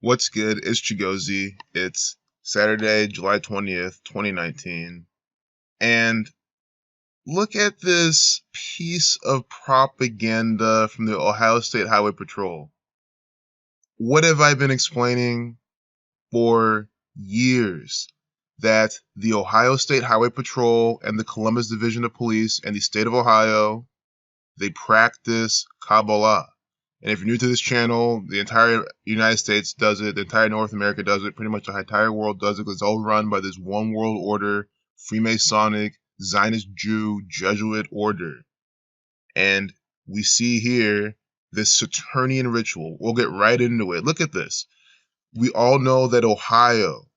What's good? It's Chigozie. It's Saturday, July 20th, 2019. And look at this piece of propaganda from the Ohio State Highway Patrol. What have I been explaining for years? That the Ohio State Highway Patrol and the Columbus Division of Police and the state of Ohio, they practice Kabbalah. And if you're new to this channel, the entire United States does it, the entire North America does it, pretty much the entire world does it. It's all run by this one world order, Freemasonic, Zionist Jew, Jesuit order. And we see here this Saturnian ritual. We'll get right into it. Look at this. We all know that Ohio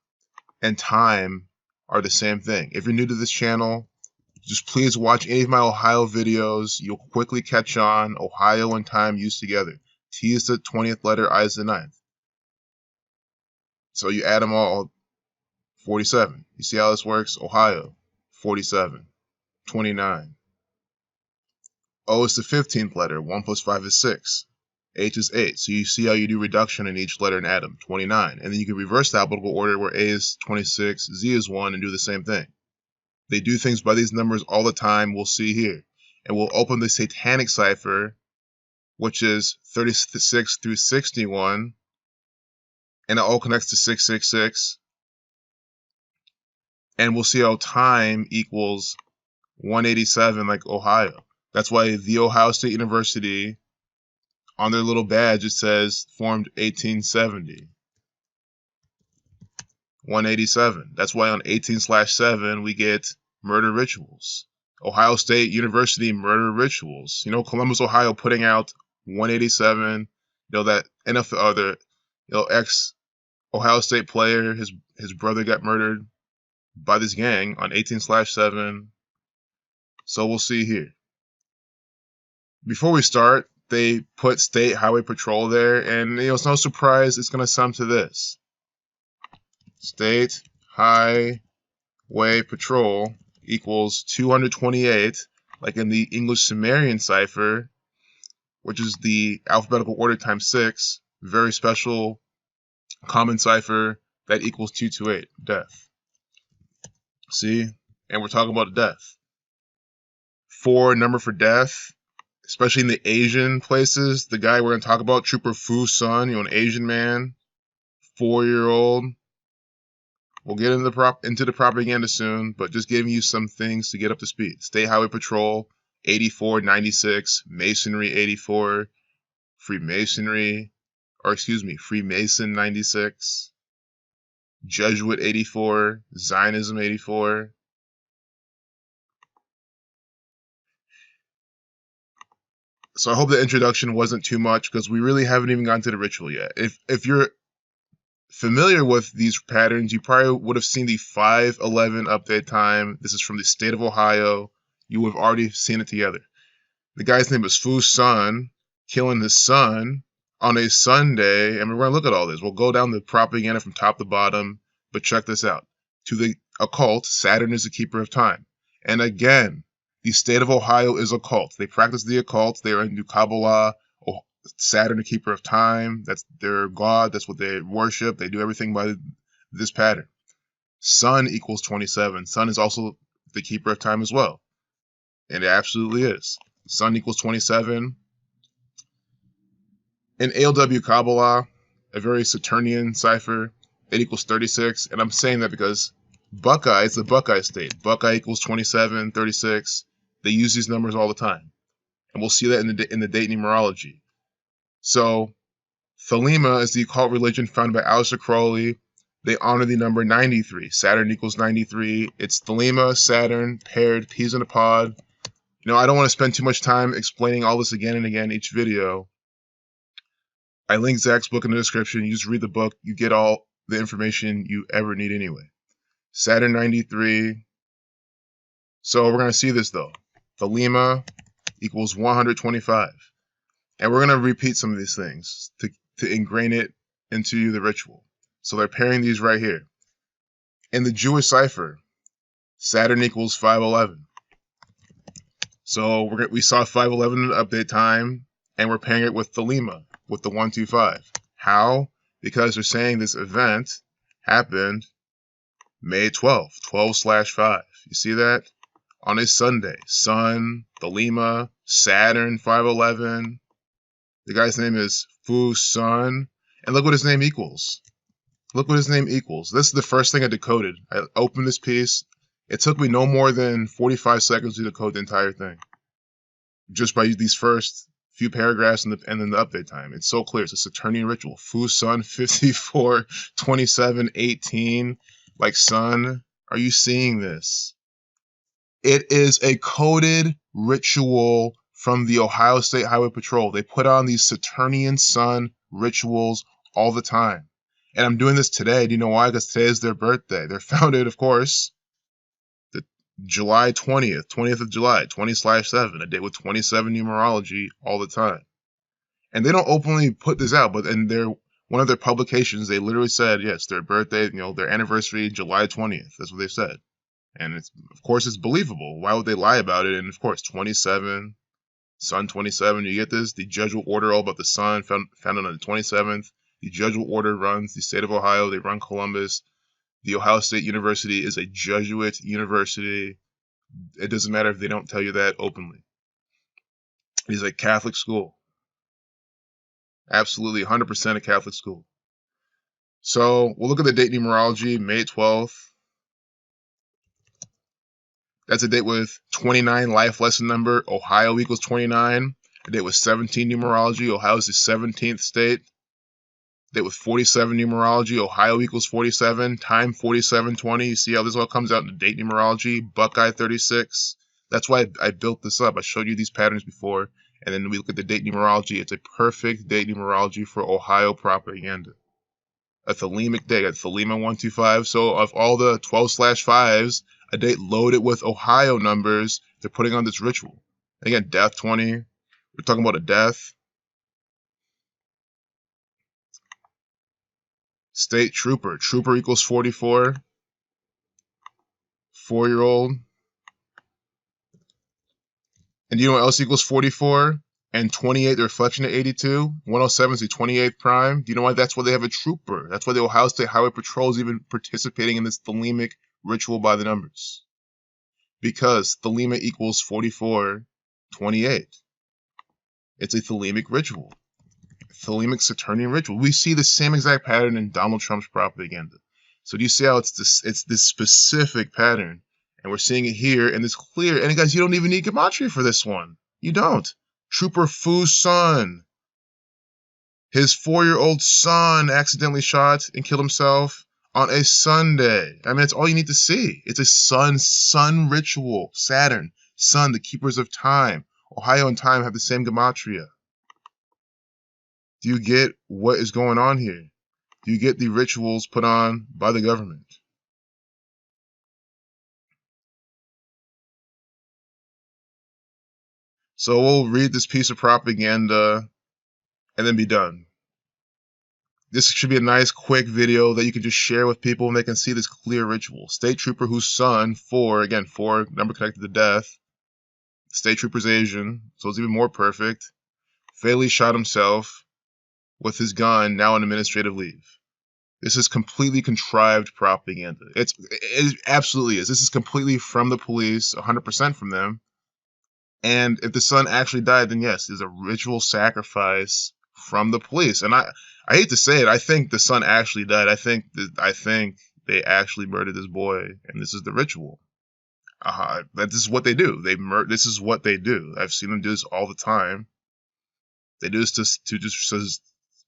and time are the same thing. If you're new to this channel, just please watch any of my Ohio videos. You'll quickly catch on. Ohio and time used together. T is the 20th letter, I is the 9th. So you add them all, 47. You see how this works? Ohio, 47, 29. O is the 15th letter. 1 plus 5 is 6. H is 8. So you see how you do reduction in each letter and add them, 29. And then you can reverse the alphabetical order where A is 26, Z is 1, and do the same thing. They do things by these numbers all the time, we'll see here. And we'll open the satanic cipher, which is 36 through 61, and it all connects to 666. And we'll see how time equals 187 like Ohio. That's why the Ohio State University, on their little badge, it says formed 1870. 187. That's why on 18/7 we get murder rituals. Ohio State University murder rituals. You know, Columbus, Ohio putting out 187. You know, that NFL, ex Ohio State player, his brother got murdered by this gang on 18/7. So we'll see here. Before we start, they put State Highway Patrol there, and it's no surprise it's going to sum to this. State Highway Patrol equals 228, like in the English Sumerian cipher, which is the alphabetical order times 6, very special common cipher that equals 228, death. See? And we're talking about death. 4 number for death, especially in the Asian places. The guy we're going to talk about, Trooper Fu's son, an Asian man, 4-year-old. We'll get into the propaganda soon, but just giving you some things to get up to speed. State Highway Patrol, 84, 96, Masonry, 84, Freemason, 96, Jesuit, 84, Zionism, 84. So I hope the introduction wasn't too much, because we really haven't even gotten to the ritual yet. If you're familiar with these patterns, you probably would have seen the 5/11 update time. This is from the state of Ohio. You would have already seen it together. The guy's name was Fu's son, killing his son on a Sunday. And we're going to look at all this. We'll go down the propaganda from top to bottom, but check this out. To the occult, Saturn is the keeper of time. And again, the state of Ohio is occult. They practice the occult. They are into Kabbalah. Saturn, the keeper of time, that's their god, that's what they worship. They do everything by this pattern. Sun equals 27. Sun is also the keeper of time as well. And it absolutely is. Sun equals 27. In ALW Kabbalah, a very Saturnian cipher, it equals 36. And I'm saying that because Buckeye is the Buckeye state. Buckeye equals 27, 36. They use these numbers all the time. And we'll see that in the date numerology. So, Thelema is the occult religion founded by Aleister Crowley. They honor the number 93. Saturn equals 93. It's Thelema, Saturn, paired, peas in a pod. I don't want to spend too much time explaining all this again and again each video. I link Zach's book in the description. You just read the book. You get all the information you ever need anyway. Saturn 93. So, we're going to see this though. Thelema equals 125. And we're going to repeat some of these things to ingrain it into the ritual. So they're pairing these right here. In the Jewish cipher, Saturn equals 511. So we saw 511 in the update time, and we're pairing it with Thelema, with the 125. How? because they're saying this event happened May 12th, 12/5. You see that? On a Sunday. Sun, Thelema, Saturn, 511. The guy's name is Fu Sun. And look what his name equals. Look what his name equals. This is the first thing I decoded. I opened this piece. It took me no more than 45 seconds to decode the entire thing. Just by these first few paragraphs and then the update time. It's so clear. It's a Saturnian ritual. Fu Sun 54, 27, 18. Like, son, are you seeing this? It is a coded ritual from the Ohio State Highway Patrol. They put on these Saturnian sun rituals all the time. And I'm doing this today. Do you know why? Because today is their birthday. They're founded, of course, the July 20th of July, 20/7, a date with 27 numerology all the time. And they don't openly put this out, but in one of their publications, they literally said, yes, their birthday, their anniversary, July 20th. That's what they said. And of course, it's believable. Why would they lie about it? And of course, 27, Sun 27, you get this? The Judge will order all about the sun, founded on the 27th. The Judge will order runs the state of Ohio. They run Columbus. The Ohio State University is a Jesuit university. It doesn't matter if they don't tell you that openly. It is a Catholic school. Absolutely 100% a Catholic school. So we'll look at the date numerology, May 12th. That's a date with 29 life lesson number. Ohio equals 29. A date with 17 numerology. Ohio is the 17th state. Date with 47 numerology. Ohio equals 47. Time 4720. You see how this all comes out in the date numerology. Buckeye 36. That's why I built this up. I showed you these patterns before. And then we look at the date numerology. It's a perfect date numerology for Ohio propaganda. A Thelemic date. A Thelema 125. So of all the 12/5s, a date loaded with Ohio numbers, they're putting on this ritual. Again, death 20. We're talking about a death. State trooper. Trooper equals 44. 4-year-old. And you know what else equals 44? And 28, the reflection of 82. 107 is the 28th prime. Do you know why? That's why they have a trooper. That's why the Ohio State Highway Patrol is even participating in this Thelemic ritual by the numbers. Because Thelema equals 44, 28. It's a Thelemic ritual. Thelemic Saturnian ritual. We see the same exact pattern in Donald Trump's propaganda. So do you see how it's this specific pattern? And we're seeing it here, and it's clear. And guys, you don't even need gematria for this one. You don't. Trooper Fu's son. His 4-year-old son accidentally shot and killed himself on a Sunday. I mean, that's all you need to see. It's a sun ritual. Saturn, sun, the keepers of time. Ohio and time have the same gematria. Do you get what is going on here? Do you get the rituals put on by the government? So we'll read this piece of propaganda and then be done. This should be a nice, quick video that you can just share with people and they can see this clear ritual. State trooper whose son, 4, number connected to death. State trooper's Asian, so it's even more perfect. Fatally shot himself with his gun, now on administrative leave. This is completely contrived propaganda. It absolutely is. This is completely from the police, 100% from them. And if the son actually died, then yes, there's a ritual sacrifice from the police. And I hate to say it, I think the son actually died. I think they actually murdered this boy, and this is the ritual. This is what they do. This is what they do. I've seen them do this all the time. They do this to just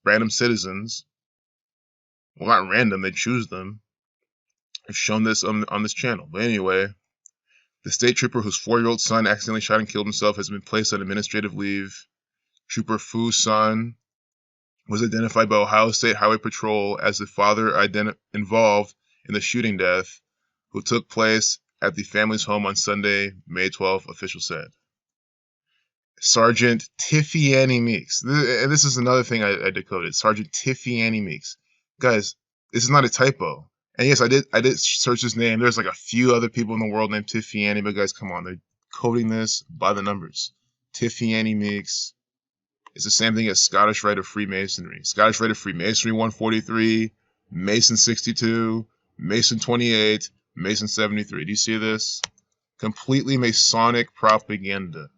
random citizens. Well, not random. They choose them. I've shown this on this channel. But anyway. The state trooper whose 4-year-old son accidentally shot and killed himself has been placed on administrative leave. Trooper Fu's son was identified by Ohio State Highway Patrol as the father involved in the shooting death, who took place at the family's home on Sunday, May 12th, officials said. Sergeant Tiffany Meeks. And this is another thing I decoded. Sergeant Tiffany Meeks. Guys, this is not a typo. And yes, I did search his name. There's like a few other people in the world named Tiffany, but guys, come on, they're coding this by the numbers. Tiffany Meeks It's the same thing as Scottish Rite of Freemasonry. Scottish Rite of Freemasonry 143, Mason 62, Mason 28, Mason 73. Do you see this? Completely Masonic propaganda.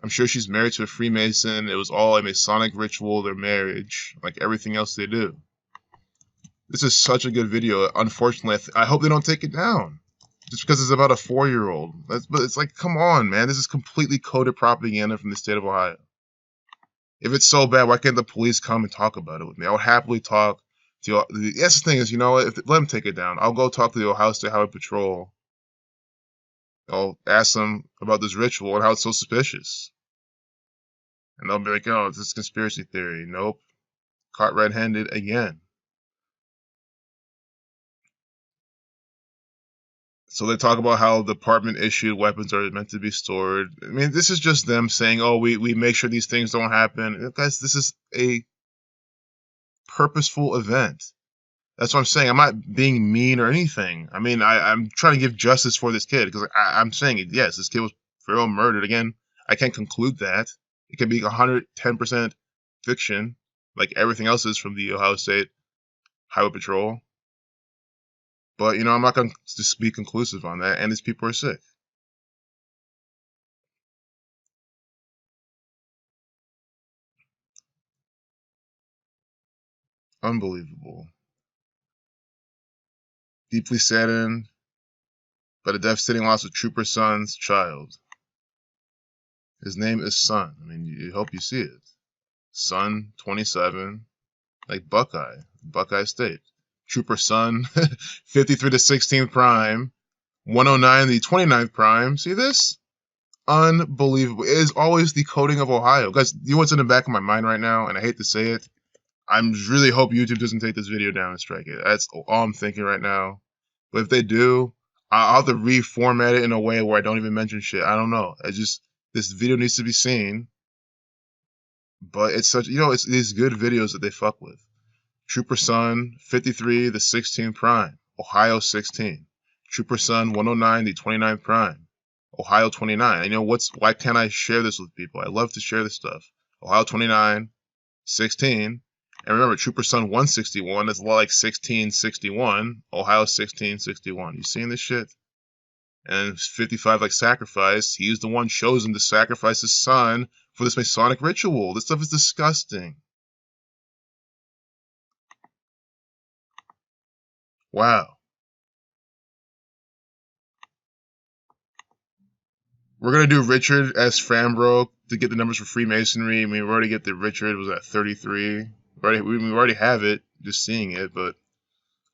I'm sure she's married to a Freemason. It was all a Masonic ritual, their marriage, like everything else they do. This is such a good video. Unfortunately, I hope they don't take it down. Just because it's about a 4-year-old. But it's like, come on, man. This is completely coded propaganda from the state of Ohio. If it's so bad, why can't the police come and talk about it with me? I would happily talk to... That's the thing is, you know what? Let them take it down. I'll go talk to the Ohio State Highway Patrol. I'll ask them about this ritual and how it's so suspicious. And they'll be like, oh, this is conspiracy theory. Nope. Caught red-handed again. So they talk about how department-issued weapons are meant to be stored. I mean, this is just them saying, oh, we make sure these things don't happen. Guys, this is a purposeful event. That's what I'm saying. I'm not being mean or anything. I mean, I'm trying to give justice for this kid because I'm saying, yes, this kid was very well murdered. Again, I can't conclude that. It can be 110% fiction, like everything else is from the Ohio State Highway Patrol. But, you know, I'm not going to just be conclusive on that. And these people are sick. Unbelievable. Deeply saddened by the devastating loss of Trooper Son's child. His name is Son. I mean, you hope you see it. Son, 27, like Buckeye State. Trooper Son, 53 to 16th prime, 109 the 29th prime. See this? Unbelievable. It is always the coding of Ohio. Guys, you know what's in the back of my mind right now, and I hate to say it. I'm really hope YouTube doesn't take this video down and strike it. That's all I'm thinking right now. But if they do, I'll have to reformat it in a way where I don't even mention shit. I don't know. This video needs to be seen. But it's such, you know, it's these good videos that they fuck with. Trooper Son, 53, the 16th prime, Ohio 16. Trooper Son, 109, the 29th prime, Ohio 29. And you know why can't I share this with people? I love to share this stuff. Ohio 29, 16. And remember, Trooper Son 161, that's a lot like 1661, Ohio 1661. You seeing this shit? And 55 like sacrifice. He's the one chosen to sacrifice his son for this Masonic ritual. This stuff is disgusting. Wow. We're going to do Richard S. Frambrough to get the numbers for Freemasonry. I mean, we already get the Richard was at 33. We already have it, just seeing it. But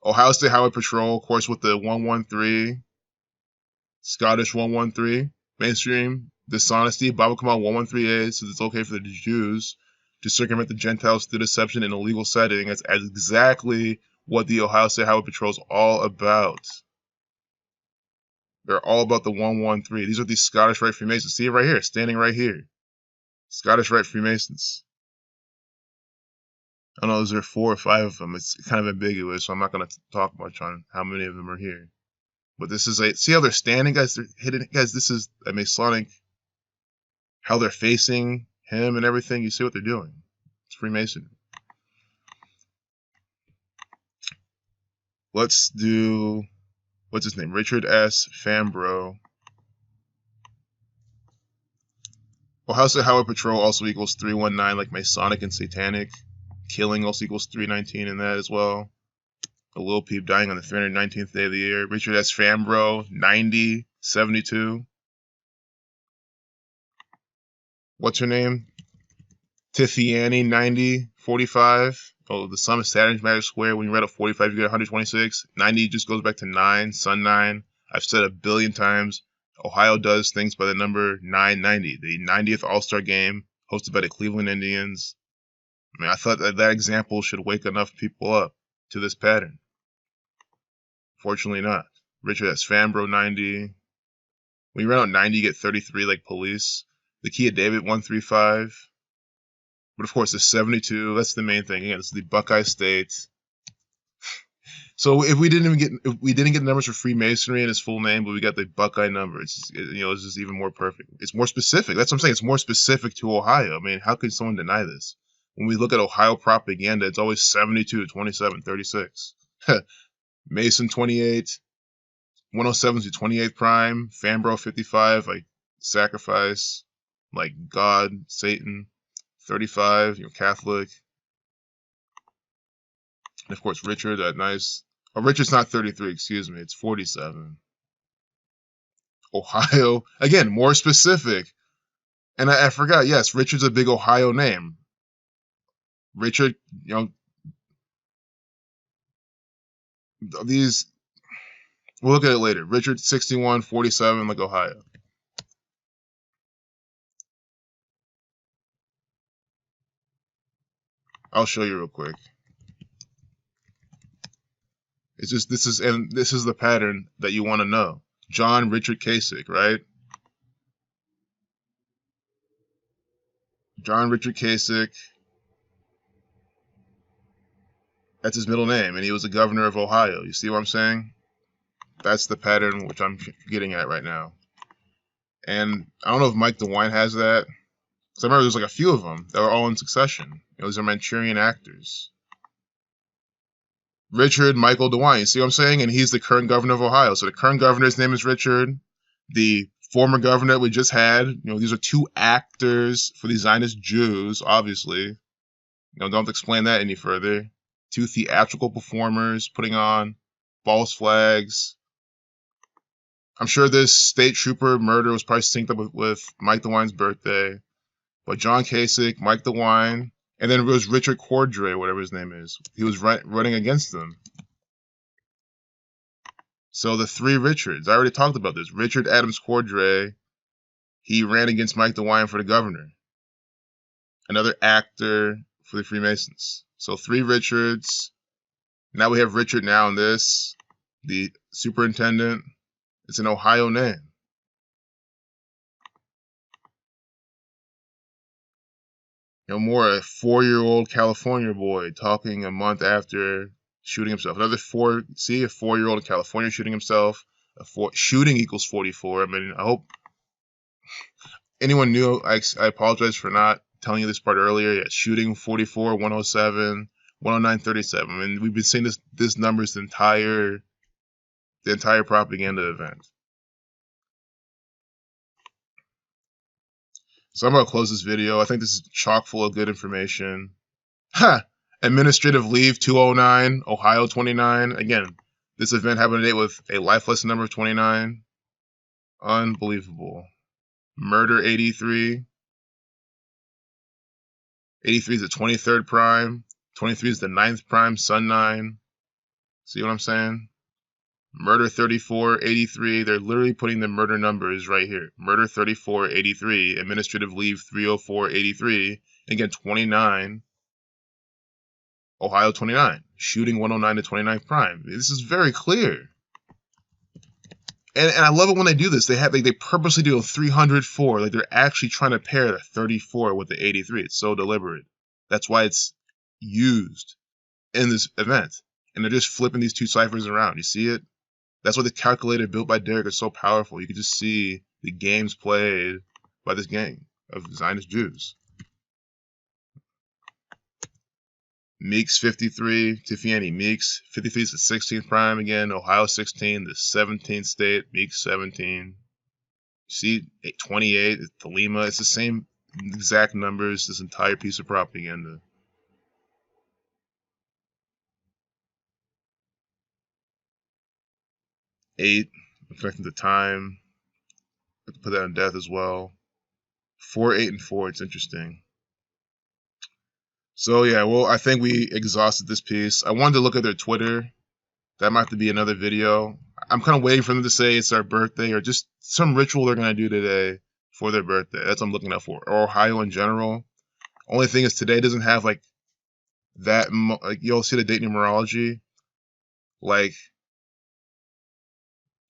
Ohio State Highway Patrol, of course, with the 113. Scottish 113. Mainstream dishonesty. Bible Command 113A says it's okay for the Jews to circumvent the Gentiles through deception in a legal setting. That's exactly what the Ohio State Highway Patrol is all about. They're all about the 113. These are the Scottish Rite Freemasons. See it right here, standing right here. Scottish Rite Freemasons. I don't know, is there 4 or 5 of them? It's kind of ambiguous, so I'm not going to talk much on how many of them are here. But this is see how they're standing, guys? They're hidden, guys. This is a Masonic. How they're facing him and everything. You see what they're doing? It's Freemasonry. Let's do, what's his name? Richard S. Frambrough. Ohio State Highway Patrol also equals 319, like Masonic and Satanic. Killing also equals 319 in that as well. A Lil Peep dying on the 319th day of the year. Richard S. Frambrough, 90, 72. What's her name? Tiffany, 90, 45. Oh, the sum of Saturn's magic square. When you read a 45, you get 126. 90 just goes back to 9, Sun 9. I've said a billion times, Ohio does things by the number 990. The 90th All-Star Game, hosted by the Cleveland Indians. I mean, I thought that example should wake enough people up to this pattern. Fortunately not. Richard S. Frambrough, 90. When you run out 90, you get 33 like police. The Key of David, 135. But of course, the 72, that's the main thing. Again, it's the Buckeye State So if we didn't get numbers for Freemasonry and his full name, but we got the Buckeye number, it's just, it's just even more perfect. It's more specific. That's what I'm saying. It's more specific to Ohio. I mean, how could someone deny this? When we look at Ohio propaganda, it's always 72, 27, 36. Mason 28, 107 to 28th prime, Fanbro 55, like sacrifice, like God, Satan, 35, Catholic. And of course, Richard, that nice. Oh, Richard's not 33, excuse me. It's 47. Ohio, again, more specific. And I forgot, yes, Richard's a big Ohio name. Richard, these, we'll look at it later. Richard 61, 47, like Ohio. I'll show you real quick. It's just, this is the pattern that you want to know. John Richard Kasich, right? John Richard Kasich. That's his middle name, and he was the governor of Ohio. You see what I'm saying? That's the pattern which I'm getting at right now. And I don't know if Mike DeWine has that. Because I remember there's like a few of them that were all in succession. These are Manchurian actors. Richard Michael DeWine, you see what I'm saying? And he's the current governor of Ohio. So the current governor's name is Richard. The former governor that we just had, these are two actors for the Zionist Jews, obviously. Don't have to explain that any further. Two theatrical performers putting on false flags. I'm sure this state trooper murder was probably synced up with Mike DeWine's birthday. But John Kasich, Mike DeWine, and then it was Richard Cordray, whatever his name is. He was running against them. So the three Richards, I already talked about this. Richard Adams Cordray, he ran against Mike DeWine for the governor. Another actor for the Freemasons. So three Richards. Now we have Richard now in this. The superintendent. It's an Ohio name. More a 4-year-old California boy talking a month after shooting himself. Another a 4-year-old in California shooting himself. Shooting equals 44. I mean, I hope anyone knew. I apologize for not telling you this part earlier. Yeah, shooting 44, 107, 109, 37. I mean, we've been seeing this numbers the entire propaganda event. So I'm going to close this video. I think this is chock full of good information. Administrative leave 209, Ohio 29. Again, this event happened today with a life lesson number of 29. Unbelievable. Murder 83. 83 is the 23rd prime. 23 is the 9th prime, Sun 9. See what I'm saying? Murder 34, 83. They're literally putting the murder numbers right here. Murder 34, 83. Administrative leave 304, 83. Again, 29. Ohio 29. Shooting 109 to 29th prime. This is very clear. And I love it when they do this. They purposely do a 304. Like they're actually trying to pair the 34 with the 83. It's so deliberate. That's why it's used in this event. And they're just flipping these two ciphers around. You see it? That's why the calculator built by Derek is so powerful. You can just see the games played by this gang of Zionist Jews. Meeks 53, Tiffany Meeks 53 is the 16th prime again. Ohio 16, the 17th state. Meeks 17. You see 28, Thelema. It's the same exact numbers. This entire piece of propaganda. Eight, affecting the time. I have to put that on death as well. 4, 8, and 4. It's interesting. So yeah, well, I think we exhausted this piece. I wanted to look at their Twitter. That might have to be another video. I'm kind of waiting for them to say it's our birthday or just some ritual they're going to do today for their birthday. That's what I'm looking out for. Or Ohio in general. Only thing is today doesn't have like that. Like you'll see the date numerology. Like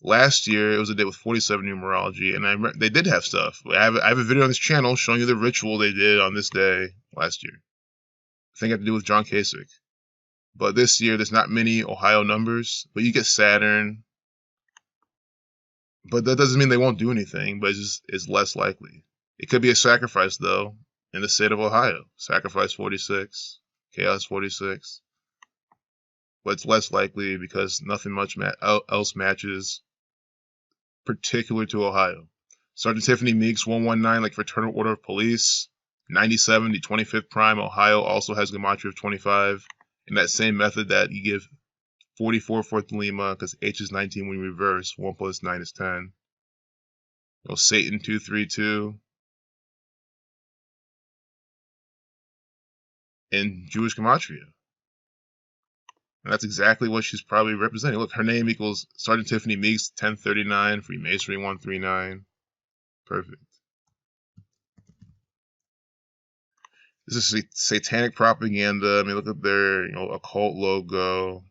last year, it was a day with 47 numerology, and they did have stuff. I have a video on this channel showing you the ritual they did on this day last year. I think it had to do with John Kasich. But this year, there's not many Ohio numbers, but you get Saturn. But that doesn't mean they won't do anything, but it's less likely. It could be a sacrifice, though, in the state of Ohio. Sacrifice 46, Chaos 46. But it's less likely because nothing much else matches particular to Ohio. Sergeant Tiffany Meeks 119, like Fraternal Order of Police. 97, the 25th prime. Ohio also has gematria of 25. In that same method that you give 44 for Lima, because H is 19 when you reverse. 1 plus 9 is 10. Satan 232. In Jewish gematria. And that's exactly what she's probably representing. Look, her name equals Sergeant Tiffany Meeks 1039, Freemasonry 139. Perfect. This is satanic propaganda. I mean, look at their occult logo.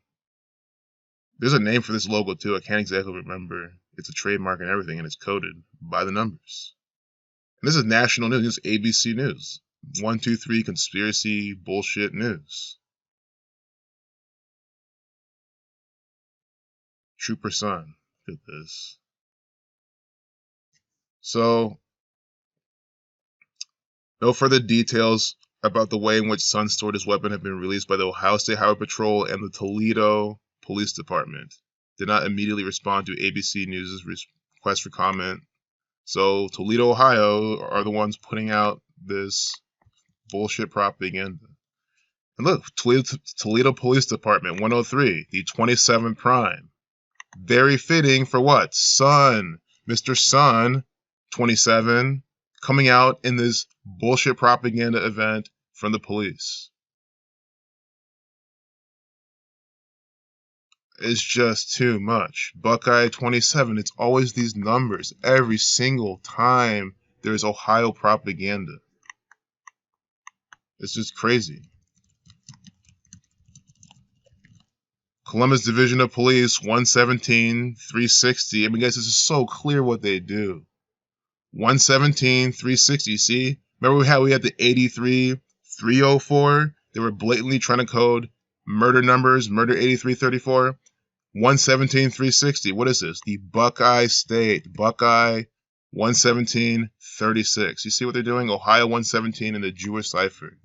There's a name for this logo too. I can't exactly remember. It's a trademark and everything, and it's coded by the numbers. And this is national news. This is ABC News. 1, 2, 3 conspiracy bullshit news. Trooper Son. Look at this. So, no further details about the way in which Sun stored his weapon have been released by the Ohio State Highway Patrol and the Toledo Police Department. Did not immediately respond to ABC News' request for comment. So Toledo, Ohio are the ones putting out this bullshit propaganda. And look, Toledo Police Department 103, the 27th prime. Very fitting for what? Sun, Mr. Sun, 27, coming out in this bullshit propaganda event from the police. It's just too much. Buckeye 27, it's always these numbers. Every single time there's Ohio propaganda. It's just crazy. Columbus Division of Police 117 360. I mean, guys, this is so clear what they do. 117 360. See? Remember we had the 83 304? They were blatantly trying to code murder numbers, murder 8334. 117 360. What is this? The Buckeye State. Buckeye 117 36. You see what they're doing? Ohio 117 in the Jewish cipher.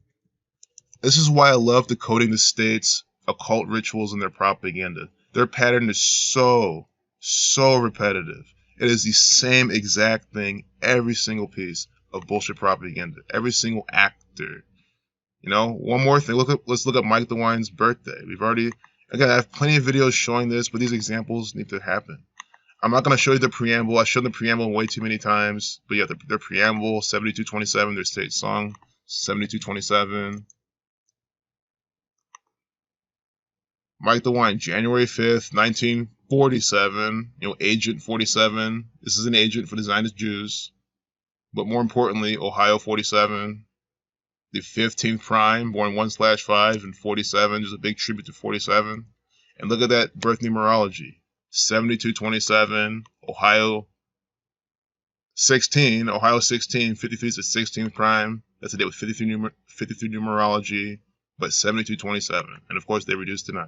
This is why I love decoding the state's occult rituals and their propaganda. Their pattern is so repetitive. It is the same exact thing, every single piece of bullshit propaganda, every single actor. One more thing. Let's look at Mike DeWine's birthday. Again, I have plenty of videos showing this, but these examples need to happen. I'm not going to show you the preamble. I showed the preamble way too many times. But yeah, their preamble, 7227, their state song, 7227. Mike DeWine, January 5th, 1947. Agent 47. This is an agent for the Zionist Jews. But more importantly, Ohio 47. The 15th prime, born 1/5 and 47. There's a big tribute to 47. And look at that birth numerology. 7227, Ohio 16, 53 is the 16th prime. That's a day with 53 numerology, but 7227. And of course, they reduced to 9.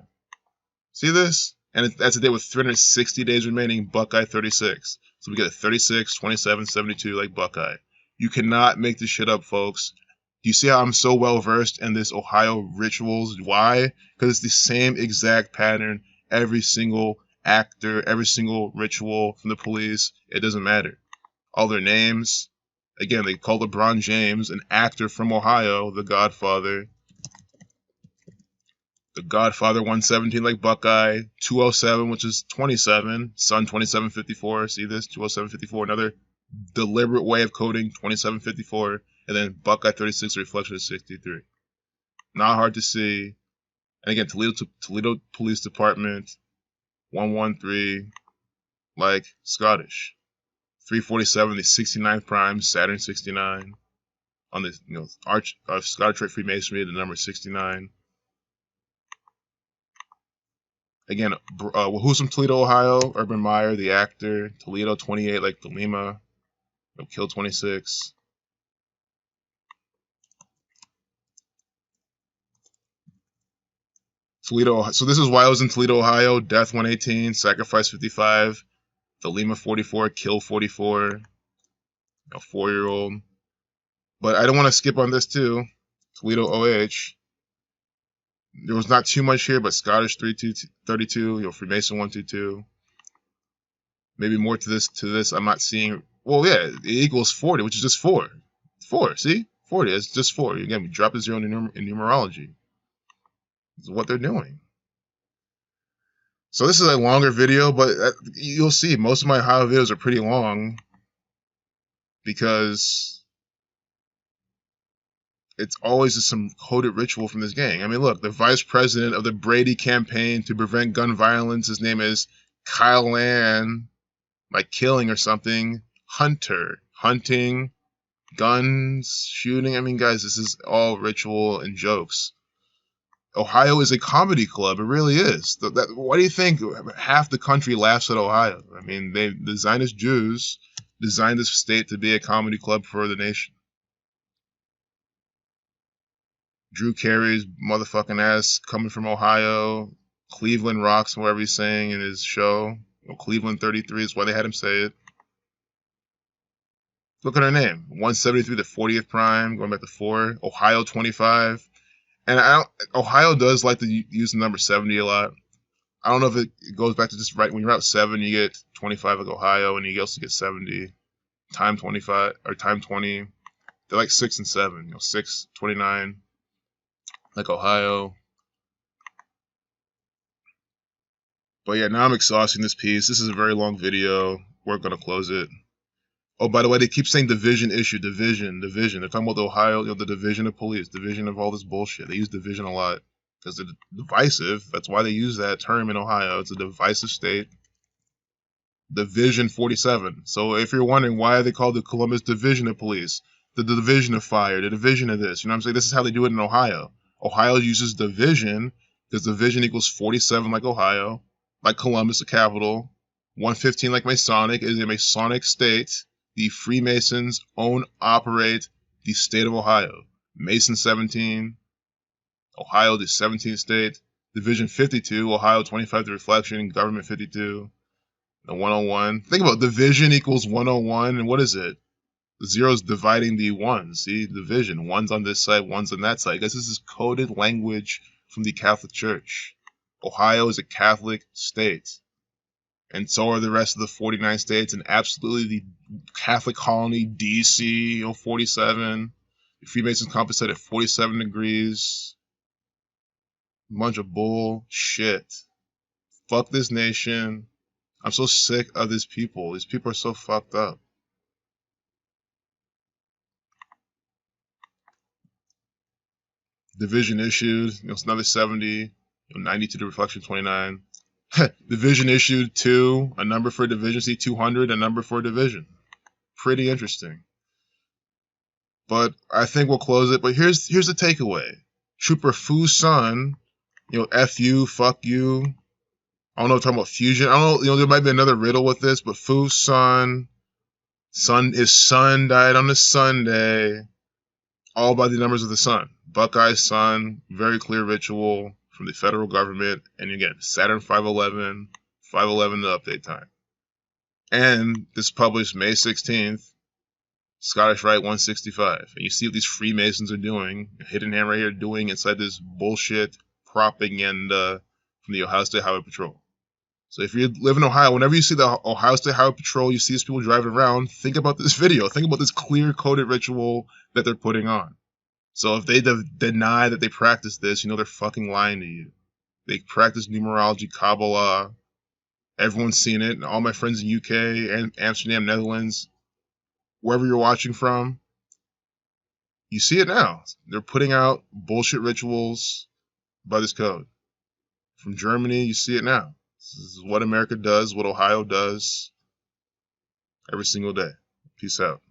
See this? And that's a day with 360 days remaining, Buckeye 36. So we get a 36, 27, 72 like Buckeye. You cannot make this shit up, folks. Do you see how I'm so well versed in this Ohio rituals? Why? Because it's the same exact pattern. Every single actor, every single ritual from the police, it doesn't matter. All their names. Again, they call LeBron James an actor from Ohio, the Godfather. The Godfather 117 like Buckeye. 207, which is 27. Sun 2754. See this? 20754. Another deliberate way of coding 2754. And then Buckeye 36, a reflection of 63. Not hard to see. And again, Toledo Police Department, 113, like Scottish. 347, the 69th prime, Saturn 69. On the Arch of Scottish Rite Freemasonry, the number 69. Again, who's from Toledo, Ohio? Urban Meyer, the actor. Toledo 28, like the Lima. Kill 26. Toledo. So this is why I was in Toledo, Ohio. Death 118, sacrifice 55, the Lima 44, kill 44, a 4-year-old. But I don't want to skip on this too. Toledo OH. There was not too much here, but Scottish 32, Freemason 122. Maybe more to this. I'm not seeing. Well, yeah, it equals 40, which is just 4. 4, see? 40, it's just 4. Again, we drop a 0 in numerology. This is what they're doing. So this is a longer video, but you'll see most of my Ohio videos are pretty long because it's always just some coded ritual from this gang. I mean, look, the vice president of the Brady campaign to prevent gun violence, his name is Kyle Land, like killing or something. Hunter, hunting, guns, shooting. I mean, guys, this is all ritual and jokes. Ohio is a comedy club. It really is. Why do you think half the country laughs at Ohio? I mean, the Zionist Jews designed this state to be a comedy club for the nation. Drew Carey's motherfucking ass coming from Ohio. Cleveland rocks, whatever he's saying in his show. Cleveland 33 is why they had him say it. Look at her name. 173 to 40th prime, going back to 4. Ohio 25. And Ohio does like to use the number 70 a lot. I don't know if it goes back to just right when you're out 7, you get 25 like Ohio, and you also get 70 time 25 or time 20. They're like 6 and 7. 6, 29, like Ohio. But yeah, now I'm exhausting this piece. This is a very long video. We're gonna close it. Oh, by the way, they keep saying division issue, division. They're talking about the Ohio, the division of police, division of all this bullshit. They use division a lot because they're divisive. That's why they use that term in Ohio. It's a divisive state. Division 47. So if you're wondering why they call the Columbus Division of Police, the division of fire, the division of this, you know what I'm saying? This is how they do it in Ohio. Ohio uses division because division equals 47 like Ohio, like Columbus, the capital. 115 like Masonic is a Masonic state. The Freemasons operate the state of Ohio. Mason 17, Ohio the 17th state. Division 52, Ohio 25 the reflection, government 52. The 101. Think about it, division equals 101, and what is it? The zeros dividing the ones. See, division. One's on this side, one's on that side. Guys, this is coded language from the Catholic Church. Ohio is a Catholic state. And so are the rest of the 49 states, and absolutely the Catholic colony, DC, 47. The Freemasons compensate at 47 degrees. Bunch of bullshit. Fuck this nation. I'm so sick of these people. These people are so fucked up. Division issued. It's another 70. 92 to reflection 29. Division issued 2, a number for division. See, 200, a number for division. Pretty interesting. But I think we'll close it. But here's the takeaway. Trooper Fu's son, F you, fuck you. I don't know, talking about fusion. I don't know, there might be another riddle with this, but Fu's son, his son died on a Sunday. All by the numbers of the sun. Buckeye's son, very clear ritual from the federal government, and again, Saturn 511 the update time. And this published May 16th, Scottish Rite 165. And you see what these Freemasons are doing, Hidden Hand right here doing inside this bullshit propaganda from the Ohio State Highway Patrol. So if you live in Ohio, whenever you see the Ohio State Highway Patrol, you see these people driving around, think about this video. Think about this clear coded ritual that they're putting on. So if they deny that they practice this, they're fucking lying to you. They practice numerology, Kabbalah. Everyone's seen it. And all my friends in UK and Amsterdam, Netherlands, wherever you're watching from, you see it now. They're putting out bullshit rituals by this code. From Germany, you see it now. This is what America does, what Ohio does every single day. Peace out.